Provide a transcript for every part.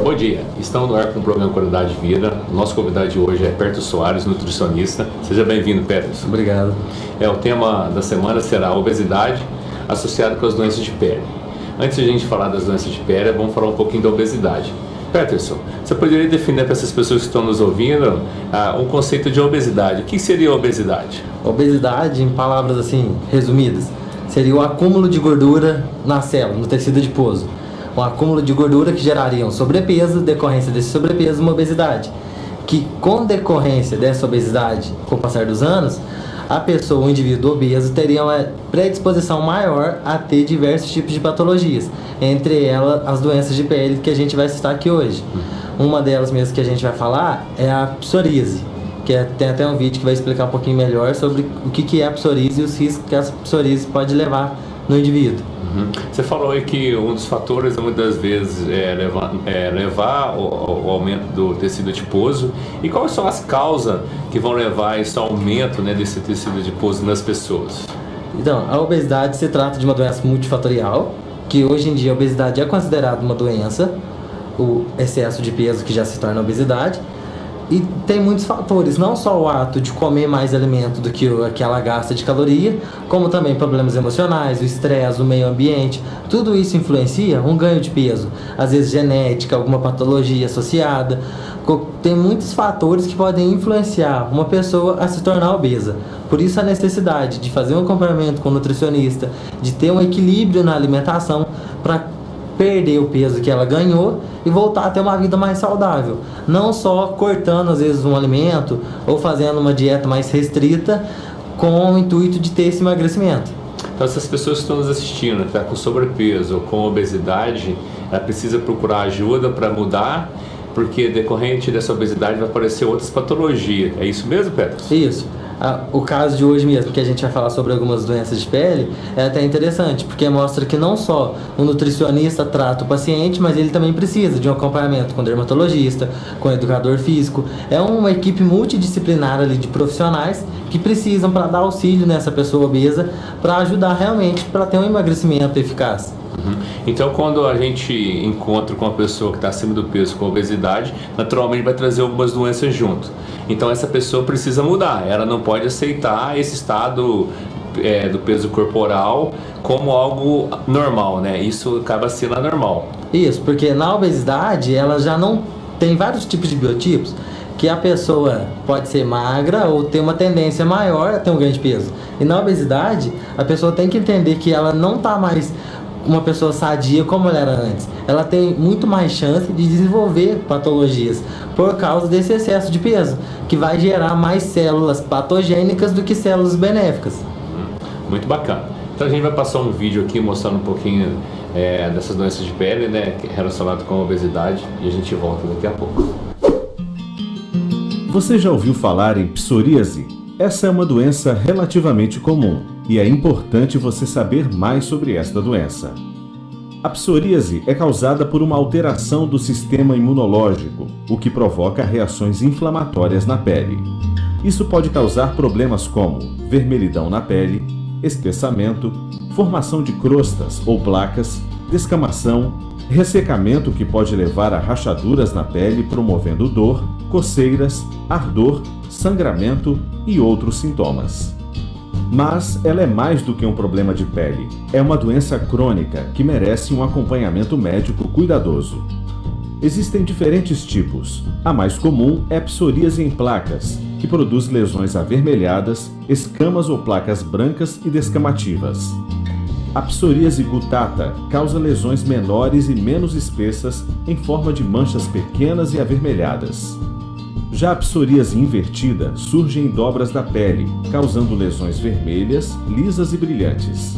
Bom dia, estamos no ar com o programa Qualidade de Vida. Nosso convidado de hoje é Perto Soares, nutricionista. Seja bem-vindo, Perto. Obrigado. O tema da semana será a obesidade associada com as doenças de pele. Antes de a gente falar das doenças de pele, vamos falar um pouquinho da obesidade. Peterson, você poderia definir para essas pessoas que estão nos ouvindo um conceito de obesidade? O que seria obesidade? Obesidade, em palavras assim resumidas, seria o acúmulo de gordura na célula, no tecido adiposo. Um acúmulo de gordura que geraria um sobrepeso, decorrência desse sobrepeso, uma obesidade. Que com decorrência dessa obesidade, com o passar dos anos, a pessoa, o indivíduo obeso, teria uma predisposição maior a ter diversos tipos de patologias, entre elas as doenças de pele que a gente vai citar aqui hoje. Uma delas mesmo que a gente vai falar é a psoríase, tem até um vídeo que vai explicar um pouquinho melhor sobre o que é a psoríase e os riscos que a psoríase pode levar no indivíduo. Você falou aí que um dos fatores muitas vezes é levar o aumento do tecido adiposo. E quais são as causas que vão levar a esse aumento, desse tecido adiposo nas pessoas? Então, a obesidade se trata de uma doença multifatorial, que hoje em dia a obesidade é considerada uma doença, o excesso de peso que já se torna obesidade. E tem muitos fatores, não só o ato de comer mais alimento do que ela gasta de caloria, como também problemas emocionais, o estresse, o meio ambiente. Tudo isso influencia um ganho de peso, às vezes genética, alguma patologia associada. Tem muitos fatores que podem influenciar uma pessoa a se tornar obesa. Por isso a necessidade de fazer um acompanhamento com o nutricionista, de ter um equilíbrio na alimentação para perder o peso que ela ganhou e voltar a ter uma vida mais saudável. Não só cortando às vezes um alimento ou fazendo uma dieta mais restrita com o intuito de ter esse emagrecimento. Então essas pessoas que estão nos assistindo, que estão com sobrepeso ou com obesidade, ela precisa procurar ajuda para mudar, porque decorrente dessa obesidade vai aparecer outras patologias. É isso mesmo, Pedro? Isso. O caso de hoje mesmo, que a gente vai falar sobre algumas doenças de pele, é até interessante, porque mostra que não só o nutricionista trata o paciente, mas ele também precisa de um acompanhamento com dermatologista, com educador físico. É uma equipe multidisciplinar ali de profissionais que precisam para dar auxílio nessa pessoa obesa, para ajudar realmente para ter um emagrecimento eficaz. Então, quando a gente encontra com uma pessoa que está acima do peso com obesidade, naturalmente vai trazer algumas doenças junto. Então, essa pessoa precisa mudar. Ela não pode aceitar esse estado do peso corporal como algo normal, Isso acaba sendo anormal. Isso, porque na obesidade ela já não tem vários tipos de biotipos que a pessoa pode ser magra ou ter uma tendência maior a ter um ganho de peso. E na obesidade, a pessoa tem que entender que ela não está mais uma pessoa sadia como ela era antes. Ela tem muito mais chance de desenvolver patologias por causa desse excesso de peso, que vai gerar mais células patogênicas do que células benéficas. Muito bacana. Então a gente vai passar um vídeo aqui mostrando um pouquinho dessas doenças de pele, relacionado com a obesidade, e a gente volta daqui a pouco. Você já ouviu falar em psoríase? Essa é uma doença relativamente comum e é importante você saber mais sobre esta doença. A psoríase é causada por uma alteração do sistema imunológico, o que provoca reações inflamatórias na pele. Isso pode causar problemas como vermelhidão na pele, espessamento, formação de crostas ou placas, descamação, ressecamento que pode levar a rachaduras na pele, promovendo dor, coceiras, ardor, sangramento e outros sintomas. Mas ela é mais do que um problema de pele. É uma doença crônica que merece um acompanhamento médico cuidadoso. Existem diferentes tipos. A mais comum é a psoríase em placas, que produz lesões avermelhadas, escamas ou placas brancas e descamativas. A psoríase gutata causa lesões menores e menos espessas em forma de manchas pequenas e avermelhadas. Já a psoríase invertida surge em dobras da pele, causando lesões vermelhas, lisas e brilhantes.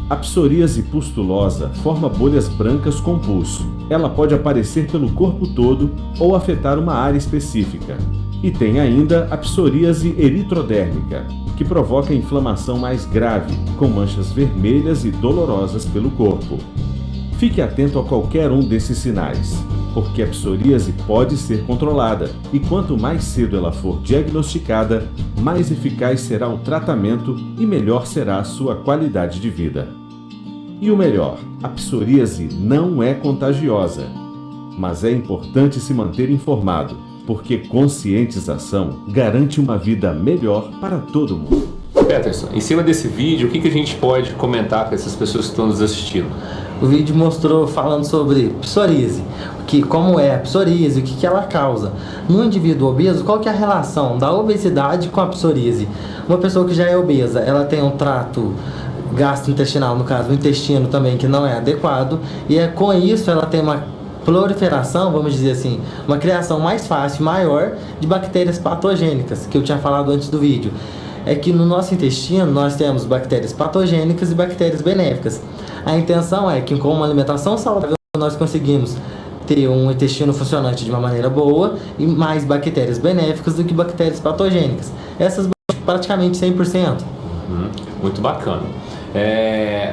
A psoríase pustulosa forma bolhas brancas com pus. Ela pode aparecer pelo corpo todo ou afetar uma área específica. E tem ainda a psoríase eritrodérmica, que provoca inflamação mais grave, com manchas vermelhas e dolorosas pelo corpo. Fique atento a qualquer um desses sinais, porque a psoríase pode ser controlada e quanto mais cedo ela for diagnosticada, mais eficaz será o tratamento e melhor será a sua qualidade de vida. E o melhor, a psoríase não é contagiosa. Mas é importante se manter informado, porque conscientização garante uma vida melhor para todo mundo. Peterson, em cima desse vídeo, o que a gente pode comentar com essas pessoas que estão nos assistindo? O vídeo mostrou falando sobre psoríase, como é a psoríase, o que ela causa. No indivíduo obeso, qual que é a relação da obesidade com a psoríase? Uma pessoa que já é obesa, ela tem um trato gastrointestinal, no caso, o intestino também, que não é adequado, e com isso ela tem uma proliferação, vamos dizer assim, uma criação mais fácil, maior de bactérias patogênicas, que eu tinha falado antes do vídeo. É que no nosso intestino nós temos bactérias patogênicas e bactérias benéficas. A intenção é que com uma alimentação saudável nós conseguimos ter um intestino funcionante de uma maneira boa e mais bactérias benéficas do que bactérias patogênicas. Essas praticamente 100%. Muito bacana.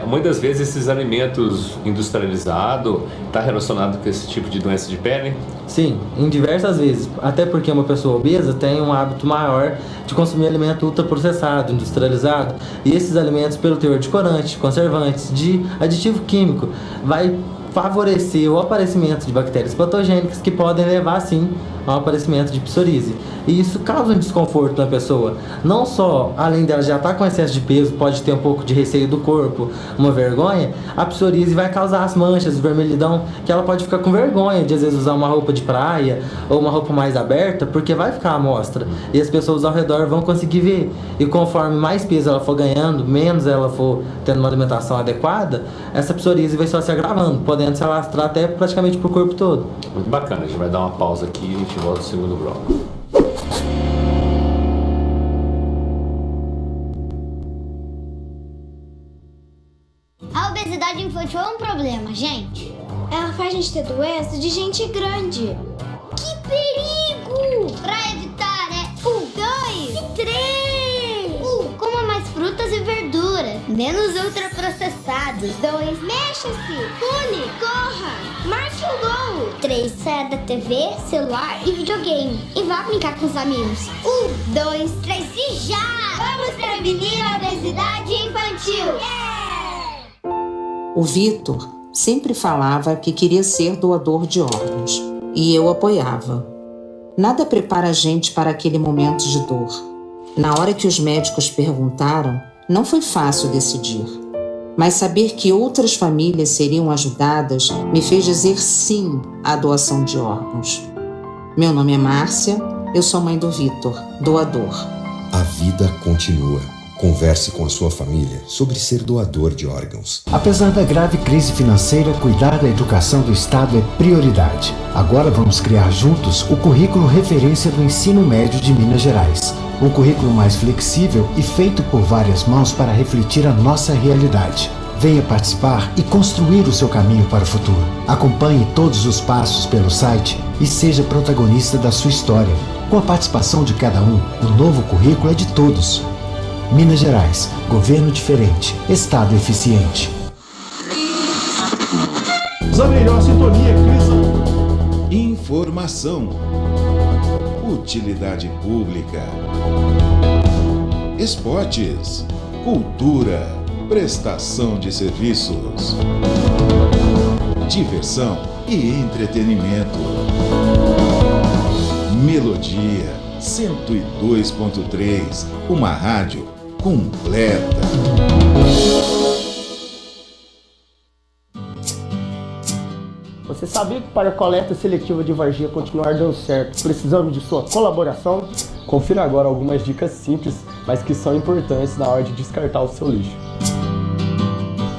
Muitas vezes esses alimentos industrializados está relacionado com esse tipo de doença de pele? Sim, em diversas vezes. Até porque uma pessoa obesa tem um hábito maior de consumir alimento ultraprocessado, industrializado. E esses alimentos, pelo teor de corante, conservantes, de aditivo químico, vai favorecer o aparecimento de bactérias patogênicas que podem levar, sim, ao aparecimento de psoríase. E isso causa um desconforto na pessoa. Não só, além dela já estar com excesso de peso, pode ter um pouco de receio do corpo, uma vergonha, a psoríase vai causar as manchas, vermelhidão, que ela pode ficar com vergonha de às vezes usar uma roupa de praia ou uma roupa mais aberta, porque vai ficar à mostra. E as pessoas ao redor vão conseguir ver. E conforme mais peso ela for ganhando, menos ela for tendo uma alimentação adequada, essa psoríase vai só se agravando, podendo se alastrar até praticamente pro corpo todo. Muito bacana, a gente vai dar uma pausa aqui e a gente volta no segundo bloco. A obesidade infantil é um problema, gente. Ela faz a gente ter doença de gente grande. Que perigo! Pra evitar, 1, 2 e 3. Coma mais frutas e verduras, menos ultraprocessados. 2, mexa-se, pule, corra, marque o gol. 3, saia da TV, celular e videogame e vá brincar com os amigos. 1, 2, 3 e já! Vamos prevenir a obesidade infantil. O Vitor sempre falava que queria ser doador de órgãos, e eu apoiava. Nada prepara a gente para aquele momento de dor. Na hora que os médicos perguntaram, não foi fácil decidir. Mas saber que outras famílias seriam ajudadas me fez dizer sim à doação de órgãos. Meu nome é Márcia, eu sou mãe do Vitor, doador. A vida continua. Converse com a sua família sobre ser doador de órgãos. Apesar da grave crise financeira, cuidar da educação do Estado é prioridade. Agora vamos criar juntos o currículo referência do ensino médio de Minas Gerais. Um currículo mais flexível e feito por várias mãos para refletir a nossa realidade. Venha participar e construir o seu caminho para o futuro. Acompanhe todos os passos pelo site e seja protagonista da sua história. Com a participação de cada um, o novo currículo é de todos. Minas Gerais, governo diferente, Estado eficiente. A melhor sintonia, Cris. Informação. Utilidade pública. Esportes. Cultura. Prestação de serviços. Diversão e entretenimento. Melodia 102.3. Uma rádio completa. Você sabia que para a coleta seletiva de Varginha continuar dando certo, precisamos de sua colaboração? Confira agora algumas dicas simples, mas que são importantes na hora de descartar o seu lixo.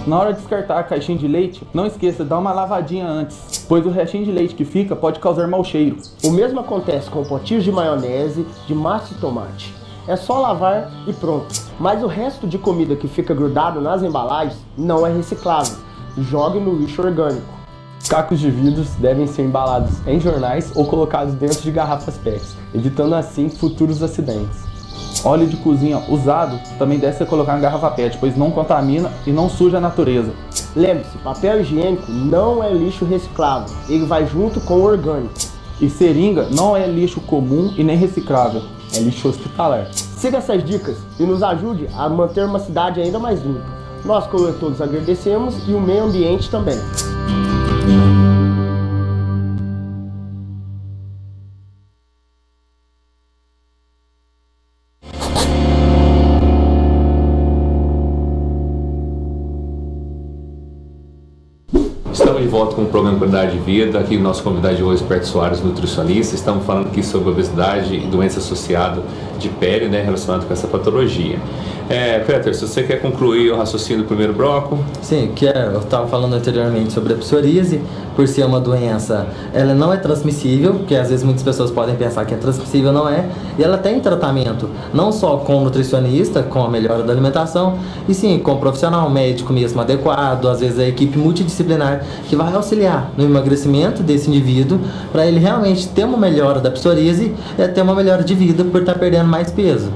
Na hora de descartar a caixinha de leite, não esqueça de dar uma lavadinha antes, pois o restinho de leite que fica pode causar mau cheiro. O mesmo acontece com potinhos de maionese, de massa e tomate. É só lavar e pronto. Mas o resto de comida que fica grudado nas embalagens não é reciclável. Jogue no lixo orgânico. Cacos de vidros devem ser embalados em jornais ou colocados dentro de garrafas PET, evitando assim futuros acidentes. Óleo de cozinha usado também deve ser colocado em garrafa PET, pois não contamina e não suja a natureza. Lembre-se, papel higiênico não é lixo reciclável, ele vai junto com o orgânico. E seringa não é lixo comum e nem reciclável, é lixo hospitalar. Siga essas dicas e nos ajude a manter uma cidade ainda mais limpa. Nós, coletores, agradecemos e o meio ambiente também. Estamos de volta com o programa Qualidade de Vida. Aqui o nosso convidado de hoje, Perto Soares, nutricionista. Estamos falando aqui sobre obesidade e doença associada de pele, né, relacionada com essa patologia. Peter, se você quer concluir o raciocínio do primeiro bloco. Sim, eu estava falando anteriormente sobre a psoríase, por ser uma doença, ela não é transmissível, porque às vezes muitas pessoas podem pensar que é transmissível, não é, e ela tem tratamento, não só com o nutricionista, com a melhora da alimentação, e sim, com o profissional médico mesmo adequado, às vezes a equipe multidisciplinar, que vai auxiliar no emagrecimento desse indivíduo, para ele realmente ter uma melhora da psoríase e ter uma melhora de vida por estar perdendo mais peso.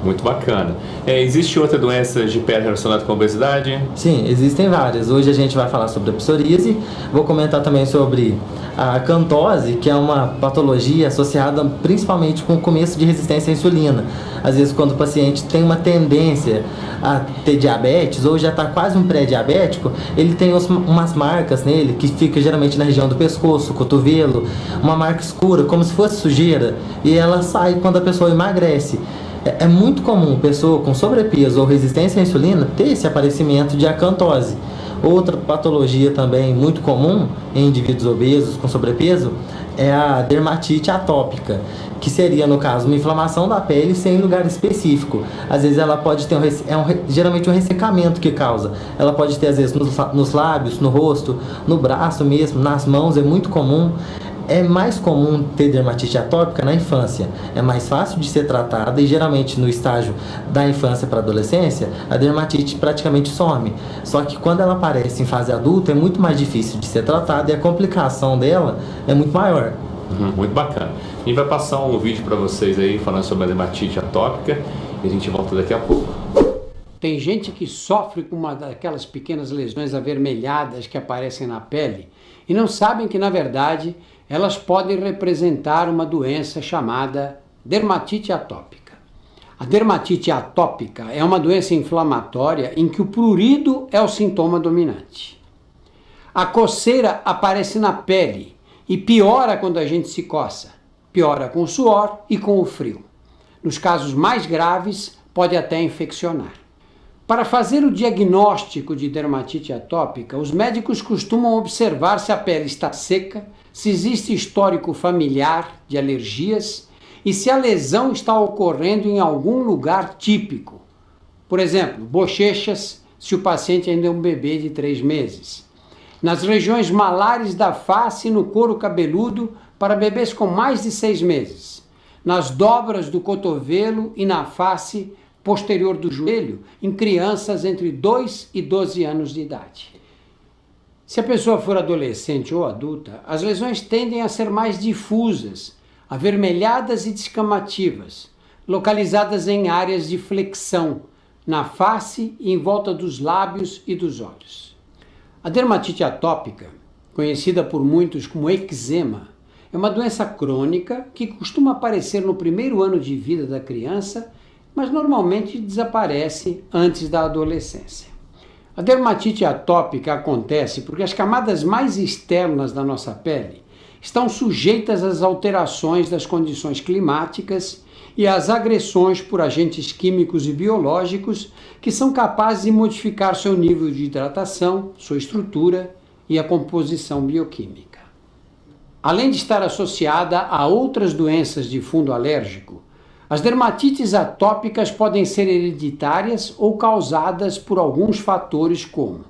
Muito bacana. Existe outra doença de pele relacionada com a obesidade? Sim, existem várias. Hoje a gente vai falar sobre a psoríase. Vou comentar também sobre a acantose, que é uma patologia associada principalmente com o começo de resistência à insulina. Às vezes, quando o paciente tem uma tendência a ter diabetes ou já está quase um pré-diabético, ele tem umas marcas nele que fica geralmente na região do pescoço, cotovelo, uma marca escura, como se fosse sujeira, e ela sai quando a pessoa emagrece. É muito comum pessoa com sobrepeso ou resistência à insulina ter esse aparecimento de acantose. Outra patologia também muito comum em indivíduos obesos com sobrepeso é a dermatite atópica, que seria, no caso, uma inflamação da pele sem lugar específico. Às vezes ela pode ter geralmente um ressecamento que causa. Ela pode ter, às vezes, nos lábios, no rosto, no braço mesmo, nas mãos, é muito comum. É mais comum ter dermatite atópica na infância, é mais fácil de ser tratada e geralmente no estágio da infância para a adolescência, a dermatite praticamente some. Só que quando ela aparece em fase adulta é muito mais difícil de ser tratada e a complicação dela é muito maior. Muito bacana. A gente vai passar um vídeo para vocês aí falando sobre a dermatite atópica e a gente volta daqui a pouco. Tem gente que sofre com uma daquelas pequenas lesões avermelhadas que aparecem na pele e não sabem que, na verdade, elas podem representar uma doença chamada dermatite atópica. A dermatite atópica é uma doença inflamatória em que o prurido é o sintoma dominante. A coceira aparece na pele e piora quando a gente se coça. Piora com o suor e com o frio. Nos casos mais graves, pode até infeccionar. Para fazer o diagnóstico de dermatite atópica, os médicos costumam observar se a pele está seca, se existe histórico familiar de alergias e se a lesão está ocorrendo em algum lugar típico. Por exemplo, bochechas, se o paciente ainda é um bebê de 3 meses. Nas regiões malares da face e no couro cabeludo para bebês com mais de 6 meses. Nas dobras do cotovelo e na face posterior do joelho em crianças entre 2 e 12 anos de idade. Se a pessoa for adolescente ou adulta, as lesões tendem a ser mais difusas, avermelhadas e descamativas, localizadas em áreas de flexão, na face e em volta dos lábios e dos olhos. A dermatite atópica, conhecida por muitos como eczema, é uma doença crônica que costuma aparecer no primeiro ano de vida da criança, mas normalmente desaparece antes da adolescência. A dermatite atópica acontece porque as camadas mais externas da nossa pele estão sujeitas às alterações das condições climáticas e às agressões por agentes químicos e biológicos que são capazes de modificar seu nível de hidratação, sua estrutura e a composição bioquímica. Além de estar associada a outras doenças de fundo alérgico, as dermatites atópicas podem ser hereditárias ou causadas por alguns fatores como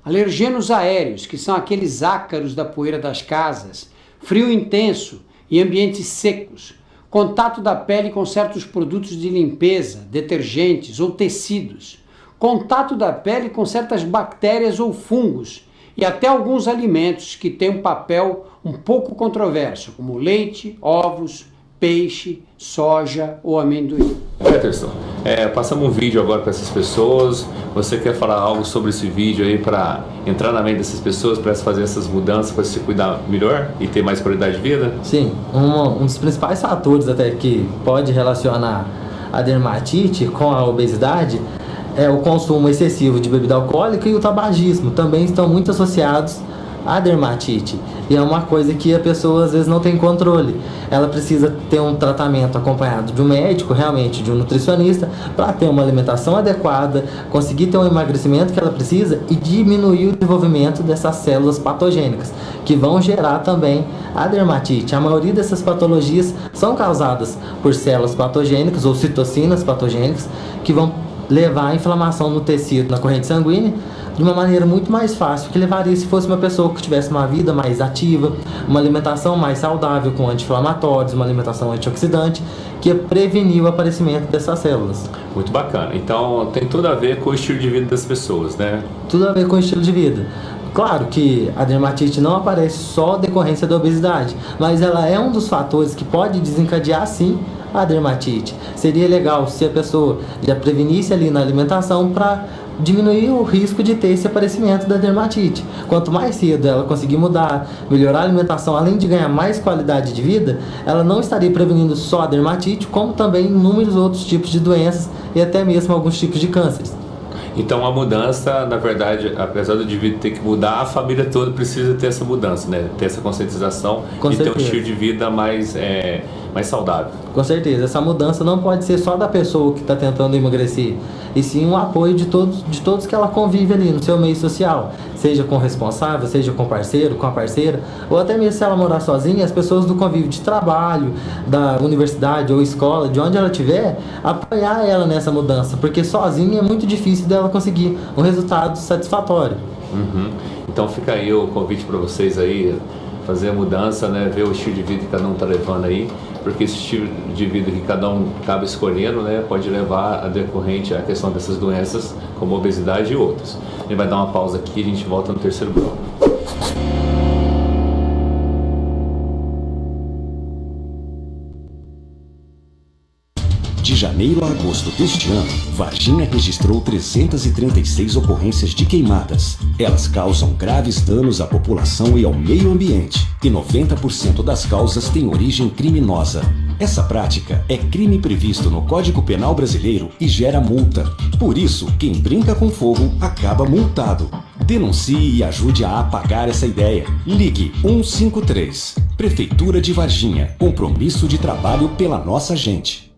alergenos aéreos, que são aqueles ácaros da poeira das casas, frio intenso e ambientes secos, contato da pele com certos produtos de limpeza, detergentes ou tecidos, contato da pele com certas bactérias ou fungos e até alguns alimentos que têm um papel um pouco controverso, como leite, ovos, peixe, soja ou amendoim. Peterson, passamos um vídeo agora para essas pessoas. Você quer falar algo sobre esse vídeo aí para entrar na mente dessas pessoas, para fazer essas mudanças, para se cuidar melhor e ter mais qualidade de vida? Sim, um dos principais fatores até que pode relacionar a dermatite com a obesidade é o consumo excessivo de bebida alcoólica e o tabagismo. Também estão muito associados a dermatite. E é uma coisa que a pessoa às vezes não tem controle. Ela precisa ter um tratamento acompanhado de um médico, realmente de um nutricionista, para ter uma alimentação adequada, conseguir ter um emagrecimento que ela precisa e diminuir o desenvolvimento dessas células patogênicas, que vão gerar também a dermatite. A maioria dessas patologias são causadas por células patogênicas ou citocinas patogênicas, que vão levar a inflamação no tecido, na corrente sanguínea, de uma maneira muito mais fácil que levaria se fosse uma pessoa que tivesse uma vida mais ativa, uma alimentação mais saudável com anti-inflamatórios, uma alimentação antioxidante, que ia prevenir o aparecimento dessas células. Muito bacana. Então tem tudo a ver com o estilo de vida das pessoas, né? Tudo a ver com o estilo de vida. Claro que a dermatite não aparece só decorrência da obesidade, mas ela é um dos fatores que pode desencadear sim a dermatite. Seria legal se a pessoa já prevenisse ali na alimentação para diminuir o risco de ter esse aparecimento da dermatite. Quanto mais cedo ela conseguir mudar, melhorar a alimentação, além de ganhar mais qualidade de vida, ela não estaria prevenindo só a dermatite, como também inúmeros outros tipos de doenças e até mesmo alguns tipos de cânceres. Então a mudança, na verdade, apesar do indivíduo ter que mudar, a família toda precisa ter essa mudança, né? Ter essa conscientização e ter um estilo de vida mais saudável. Com certeza, essa mudança não pode ser só da pessoa que está tentando emagrecer, e sim o apoio de todos que ela convive ali no seu meio social, seja com o responsável, seja com o parceiro, com a parceira, ou até mesmo se ela morar sozinha, as pessoas do convívio de trabalho, da universidade ou escola, de onde ela estiver, apoiar ela nessa mudança, porque sozinha é muito difícil dela conseguir um resultado satisfatório. Uhum. Então fica aí o convite para vocês aí, fazer a mudança, né? Ver o estilo de vida que cada um está levando aí, porque esse estilo de vida que cada um acaba escolhendo, né, pode levar a decorrente à questão dessas doenças, como obesidade e outras. A gente vai dar uma pausa aqui e a gente volta no terceiro bloco. De janeiro a agosto deste ano, Varginha registrou 336 ocorrências de queimadas. Elas causam graves danos à população e ao meio ambiente, e 90% das causas têm origem criminosa. Essa prática é crime previsto no Código Penal brasileiro e gera multa. Por isso, quem brinca com fogo acaba multado. Denuncie e ajude a apagar essa ideia. Ligue 153. Prefeitura de Varginha. Compromisso de trabalho pela nossa gente.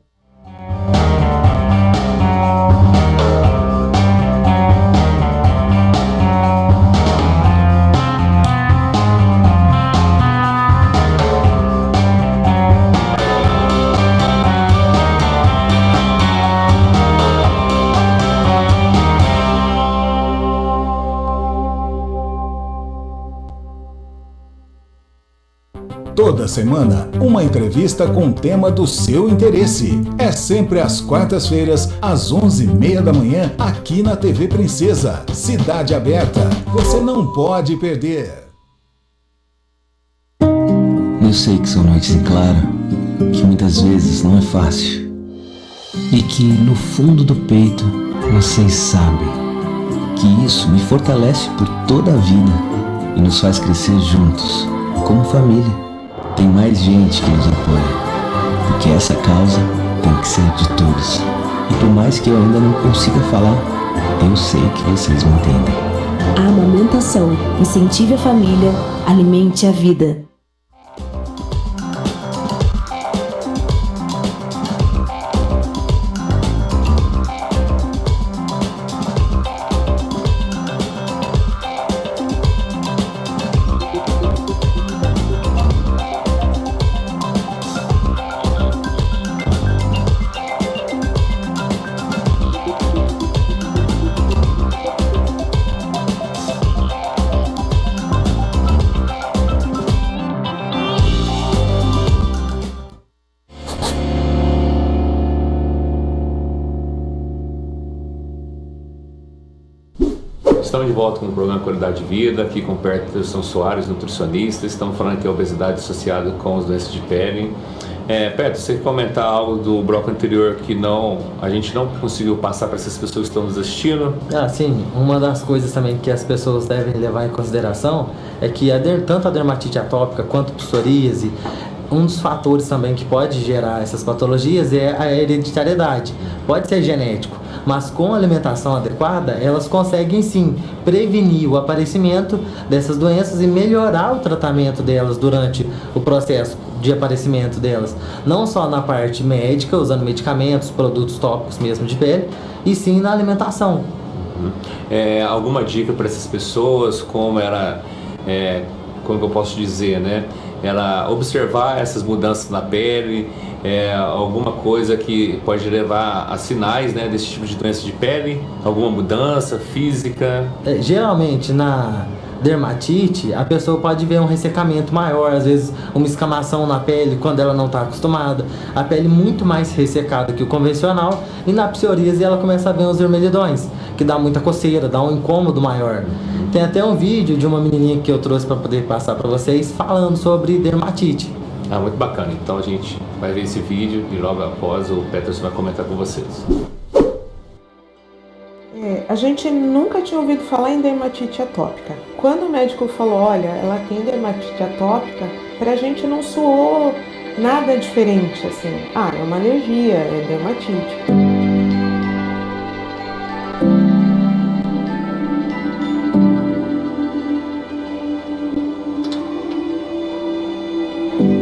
Toda semana, uma entrevista com o tema do seu interesse. É sempre às quartas-feiras, às 11h30 da manhã, aqui na TV Princesa. Cidade Aberta. Você não pode perder. Eu sei que são noites em claro, que muitas vezes não é fácil. E que no fundo do peito, vocês sabem que isso me fortalece por toda a vida e nos faz crescer juntos, como família. Tem mais gente que nos apoia, porque essa causa tem que ser de todos. E por mais que eu ainda não consiga falar, eu sei que vocês me entendem. A amamentação. Incentive a família, alimente a vida. Estamos de volta com o programa Qualidade de Vida, aqui com Peterson Soares, nutricionista. Estamos falando aqui a obesidade associada com as doenças de pele. Peterson, você quer comentar algo do bloco anterior que a gente não conseguiu passar para essas pessoas que estão nos assistindo? Sim. Uma das coisas também que as pessoas devem levar em consideração é que tanto a dermatite atópica quanto a psoríase, um dos fatores também que pode gerar essas patologias é a hereditariedade. Pode ser genético, Mas com a alimentação adequada, elas conseguem sim prevenir o aparecimento dessas doenças e melhorar o tratamento delas durante o processo de aparecimento delas. Não só na parte médica, usando medicamentos, produtos tópicos mesmo de pele, e sim na alimentação. Alguma dica para essas pessoas, como que eu posso dizer, né? Ela observar essas mudanças na pele, alguma coisa que pode levar a sinais, né, desse tipo de doença de pele, alguma mudança física? Geralmente na dermatite, a pessoa pode ver um ressecamento maior, às vezes uma escamação na pele quando ela não está acostumada, a pele muito mais ressecada que o convencional, e na psoríase ela começa a ver os vermelhidões, que dá muita coceira, dá um incômodo maior. Tem até um vídeo de uma menininha que eu trouxe para poder passar para vocês falando sobre dermatite. Muito bacana, então a gente vai ver esse vídeo e logo após o Peterson vai comentar com vocês. A gente nunca tinha ouvido falar em dermatite atópica. Quando o médico falou, olha, ela tem dermatite atópica, pra gente não soou nada diferente, assim. É uma alergia, é dermatite.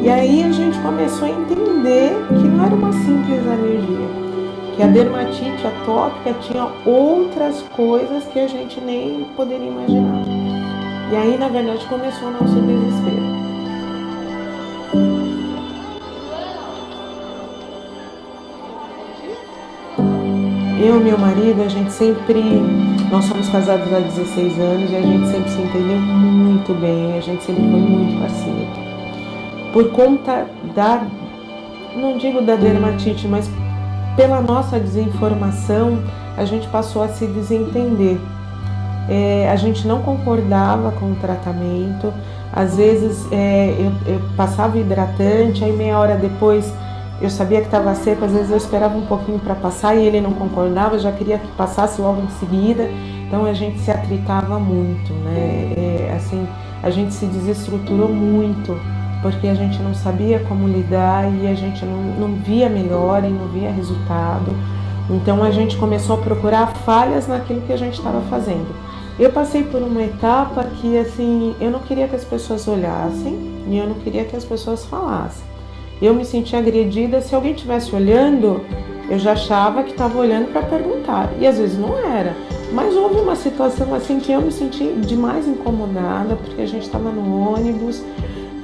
E aí a gente começou a entender que não era uma simples alergia. Que a dermatite atópica tinha outras coisas que a gente nem poderia imaginar. E aí, na verdade, começou o nosso desespero. Eu e meu marido, nós somos casados há 16 anos e a gente sempre se entendeu muito bem, a gente sempre foi muito parceiro. Por conta não digo da dermatite, mas pela nossa desinformação, a gente passou a se desentender. A gente não concordava com o tratamento. Às vezes eu passava hidratante, aí meia hora depois eu sabia que estava seco, às vezes eu esperava um pouquinho para passar e ele não concordava, já queria que passasse logo em seguida. Então a gente se atritava muito, né? A gente se desestruturou muito, porque a gente não sabia como lidar e a gente não via melhora e não via resultado. Então a gente começou a procurar falhas naquilo que a gente estava fazendo. Eu passei por uma etapa que eu não queria que as pessoas olhassem e eu não queria que as pessoas falassem. Eu me sentia agredida, se alguém estivesse olhando, eu já achava que estava olhando para perguntar. E às vezes não era. Mas houve uma situação assim que eu me senti demais incomodada, porque a gente estava no ônibus,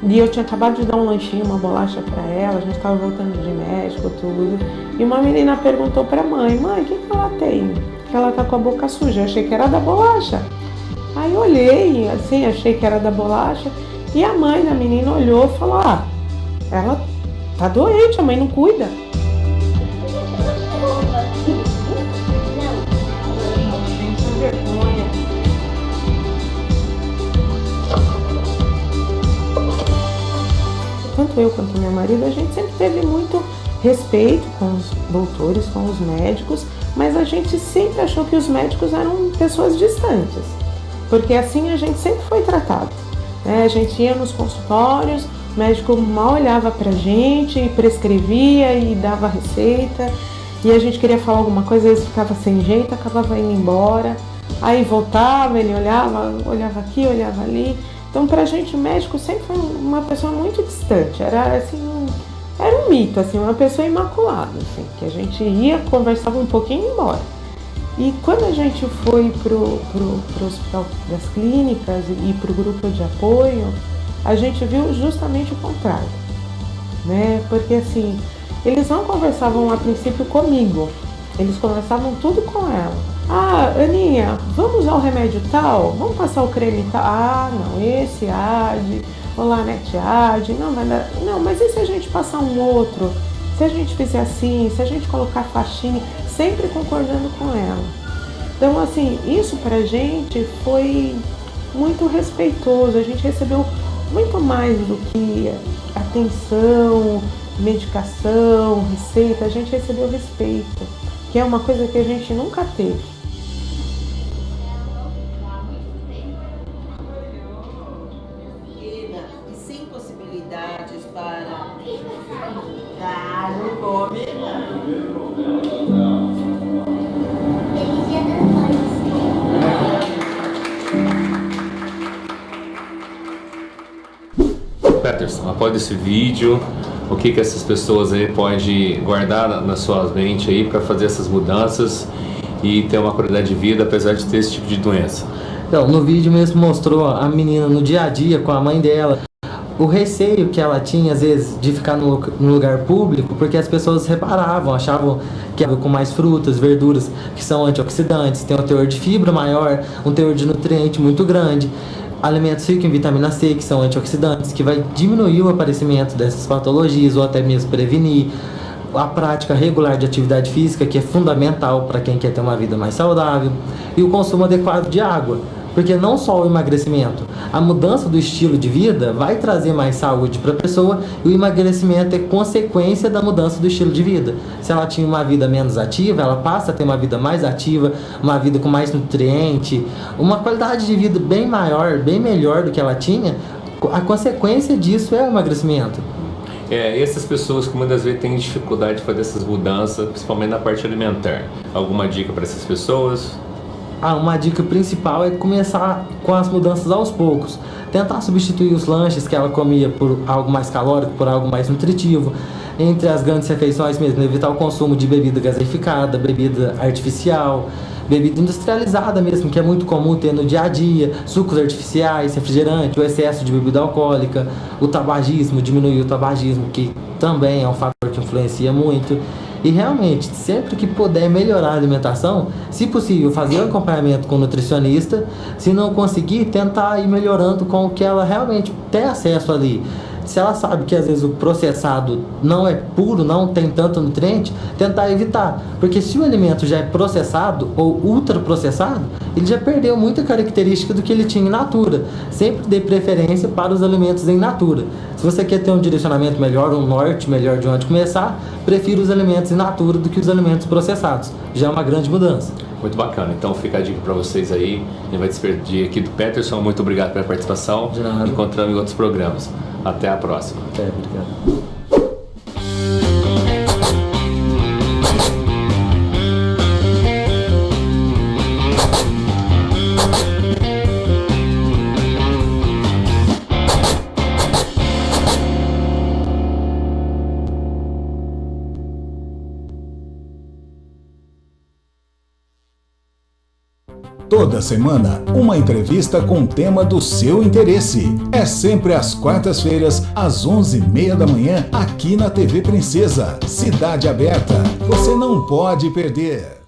e eu tinha acabado de dar um lanchinho, uma bolacha para ela, a gente estava voltando de médico, tudo. E uma menina perguntou para a mãe, o que ela tem? Que ela tá com a boca suja. Eu achei que era da bolacha. Aí eu olhei, achei que era da bolacha. E a mãe da menina olhou e falou, ela tá doente, a mãe não cuida. Tanto eu quanto meu marido, a gente sempre teve muito respeito com os doutores, com os médicos, mas a gente sempre achou que os médicos eram pessoas distantes, porque assim a gente sempre foi tratado, né? A gente ia nos consultórios, o médico mal olhava pra gente, prescrevia e dava receita, e a gente queria falar alguma coisa, às vezes ficava sem jeito, acabava indo embora, aí voltava, ele olhava aqui, olhava ali. Então, pra gente, o médico sempre foi uma pessoa muito distante, era um mito, uma pessoa imaculada, que a gente ia, conversava um pouquinho e ia embora. E quando a gente foi pro Hospital das Clínicas e pro grupo de apoio, a gente viu justamente o contrário, né? Porque eles não conversavam a princípio comigo, eles conversavam tudo com ela. Aninha, vamos usar o remédio tal? Vamos passar o creme tal? Não, esse arde, o Lanete arde, não vai dar. Não, mas e se a gente passar um outro? Se a gente fizer assim, se a gente colocar faxine, sempre concordando com ela. Então, isso pra gente foi muito respeitoso, a gente recebeu muito mais do que atenção, medicação, receita, a gente recebeu respeito, que é uma coisa que a gente nunca teve. Peterson, após esse vídeo, o que essas pessoas aí podem guardar na sua mente aí para fazer essas mudanças e ter uma qualidade de vida apesar de ter esse tipo de doença? Então, no vídeo mesmo mostrou a menina no dia a dia com a mãe dela, o receio que ela tinha às vezes de ficar no lugar público, porque as pessoas reparavam, achavam que era com mais frutas, verduras que são antioxidantes, tem um teor de fibra maior, um teor de nutriente muito grande, alimentos ricos em vitamina C, que são antioxidantes, que vai diminuir o aparecimento dessas patologias ou até mesmo prevenir. A prática regular de atividade física, que é fundamental para quem quer ter uma vida mais saudável, e o consumo adequado de água, porque não só o emagrecimento, a mudança do estilo de vida vai trazer mais saúde para a pessoa, e o emagrecimento é consequência da mudança do estilo de vida. Se ela tinha uma vida menos ativa, ela passa a ter uma vida mais ativa, uma vida com mais nutriente, uma qualidade de vida bem maior, bem melhor do que ela tinha. A consequência disso é o emagrecimento. Essas pessoas que muitas vezes têm dificuldade de fazer essas mudanças, principalmente na parte alimentar, alguma dica para essas pessoas? Uma dica principal é começar com as mudanças aos poucos. Tentar substituir os lanches que ela comia por algo mais calórico, por algo mais nutritivo. Entre as grandes refeições mesmo, evitar o consumo de bebida gaseificada, bebida artificial, bebida industrializada mesmo, que é muito comum ter no dia a dia, sucos artificiais, refrigerante, o excesso de bebida alcoólica, o tabagismo, diminuir o tabagismo, que também é um fator que influencia muito. E realmente, sempre que puder melhorar a alimentação, se possível, fazer um acompanhamento com o nutricionista. Se não conseguir, tentar ir melhorando com o que ela realmente tem acesso ali. Se ela sabe que às vezes o processado não é puro, não tem tanto nutriente, tentar evitar. Porque se o alimento já é processado ou ultraprocessado, ele já perdeu muita característica do que ele tinha in natura. Sempre dê preferência para os alimentos in natura. Se você quer ter um direcionamento melhor, um norte melhor de onde começar, prefira os alimentos in natura do que os alimentos processados. Já é uma grande mudança. Muito bacana, então fica a dica para vocês aí. A gente vai despedir aqui do Peterson. Muito obrigado pela participação. De nada. Encontramos em outros programas. Até a próxima. Obrigado. Toda semana, uma entrevista com o tema do seu interesse. É sempre às quartas-feiras, às 11h30 da manhã, aqui na TV Princesa. Cidade Aberta. Você não pode perder.